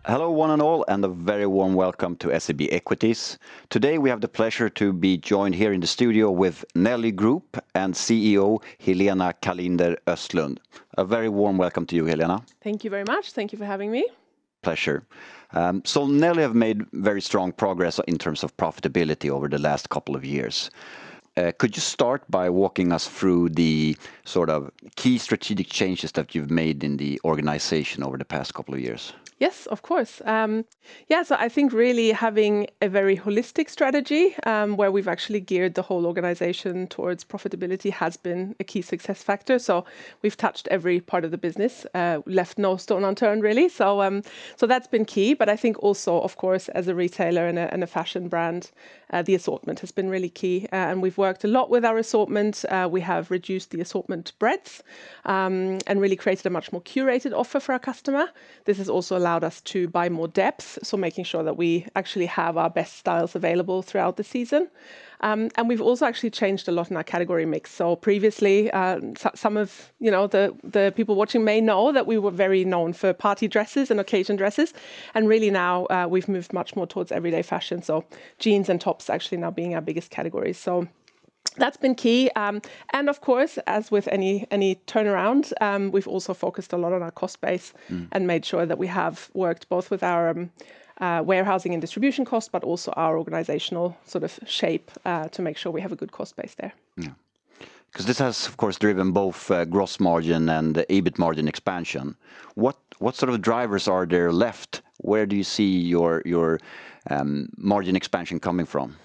Hello, one and all, and a very warm welcome to SEB Equities. Today we have the pleasure to be joined here in the studio with Nelly Group and CEO Helena Karliner-Östlundh. A very warm welcome to you, Helena. Thank you very much. Thank you for having me. Pleasure. So Nelly have made very strong progress in terms of profitability over the last couple of years. Could you start by walking us through the sort of key strategic changes that you've made in the organization over the past couple of years? Yes, of course. So I think really having a very holistic strategy where we've actually geared the whole organization towards profitability has been a key success factor. So we've touched every part of the business, left no stone unturned really. So that's been key. But I think also, of course, as a retailer and a fashion brand, the assortment has been really key. And we've worked a lot with our assortment. We have reduced the assortment breadth and really created a much more curated offer for our customer. This has also allowed us to buy more depth, so making sure that we actually have our best styles available throughout the season. And we've also actually changed a lot in our category mix. So previously, some of the people watching may know that we were very known for party dresses and occasion dresses, and really now we've moved much more towards everyday fashion. So jeans and tops actually now being our biggest categories. So that's been key. And of course, as with any turnaround, we've also focused a lot on our cost base and made sure that we have worked both with our warehousing and distribution costs, but also our organizational sort of shape to make sure we have a good cost base there. Yeah. Because this has, of course, driven both gross margin and EBIT margin expansion. What sort of drivers are there left? Where do you see your margin expansion coming from?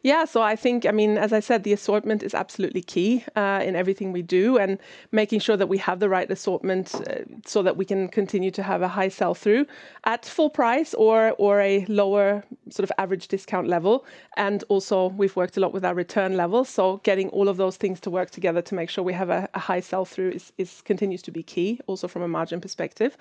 Yeah, so I think, as I said, the assortment is absolutely key in everything we do, and making sure that we have the right assortment so that we can continue to have a high sell-through at full price or a lower sort of average discount level. And also we've worked a lot with our return levels, so getting all of those things to work together to make sure we have a high sell-through is continues to be key, also from a margin perspective.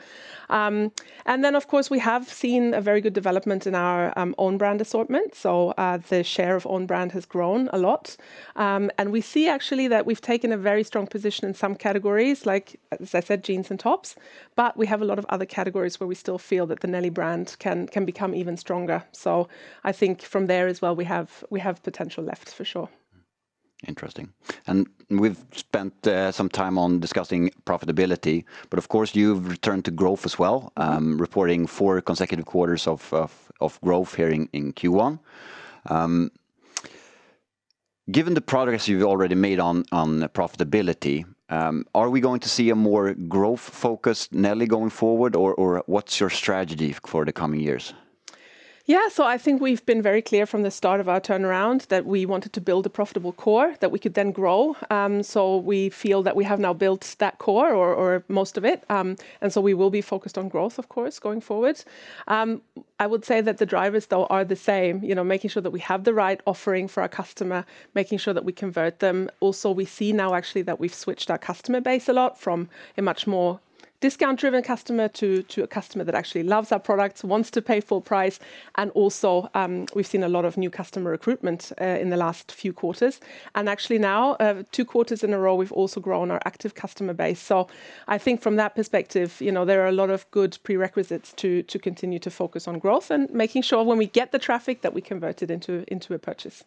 And then, of course, we have seen a very good development in our own brand assortment. So the share of own brand has grown a lot. And we see actually that we've taken a very strong position in some categories, like, as I said, jeans and tops. But we have a lot of other categories where we still feel that the Nelly brand can become even stronger. So I think from there as well, we have potential left for sure. Interesting. And we've spent some time on discussing profitability, but of course you've returned to growth as well, reporting 4 consecutive quarters of growth here in Q1. Given the progress you've already made on profitability, are we going to see a more growth-focused Nelly going forward, or what's your strategy for the coming years? Yeah, so I think we've been very clear from the start of our turnaround that we wanted to build a profitable core that we could then grow. So we feel that we have now built that core or most of it. And so we will be focused on growth, of course, going forward. I would say that the drivers, though, are the same, making sure that we have the right offering for our customer, making sure that we convert them. Also, we see now actually that we've switched our customer base a lot from a much more discount-driven customer to a customer that actually loves our products, wants to pay full price. And also we've seen a lot of new customer recruitment in the last few quarters. And actually now, 2 quarters in a row, we've also grown our active customer base. So I think from that perspective, there are a lot of good prerequisites to continue to focus on growth and making sure when we get the traffic that we convert it into a purchase.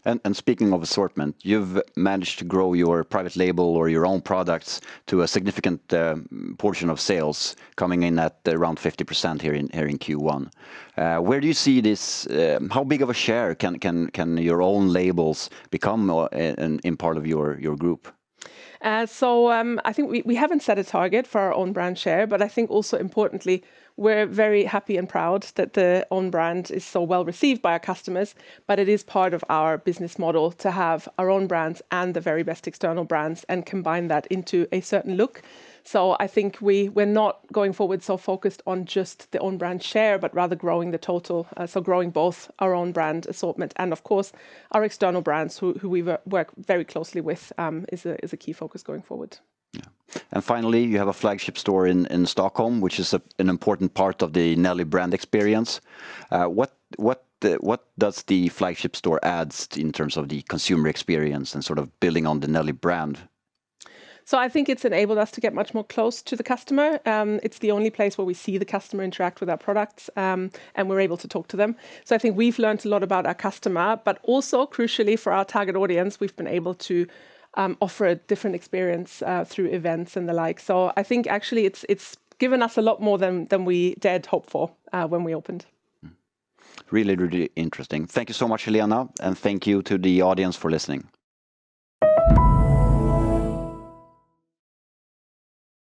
And speaking of assortment, you've managed to grow your private label or your own products to a significant portion of sales, coming in at around 50% here in Q1. Where do you see this? How big of a share can your own labels become in part of your group? So I think we haven't set a target for our own brand share, but I think also importantly, we're very happy and proud that the own brand is so well received by our customers, but it is part of our business model to have our own brands and the very best external brands and combine that into a certain look. So I think we're not going forward so focused on just the own brand share, but rather growing the total. So growing both our own brand assortment and, of course, our external brands who we work very closely with is a key focus going forward. Yeah. And finally, you have a flagship store in Stockholm, which is an important part of the Nelly brand experience. What does the flagship store add in terms of the consumer experience and sort of building on the Nelly brand? So I think it's enabled us to get much more close to the customer. It's the only place where we see the customer interact with our products, and we're able to talk to them. So I think we've learned a lot about our customer, but also crucially for our target audience, we've been able to offer a different experience through events and the like. So I think actually it's given us a lot more than we dared hope for when we opened. Really, really interesting. Thank you so much, Helena, and thank you to the audience for listening.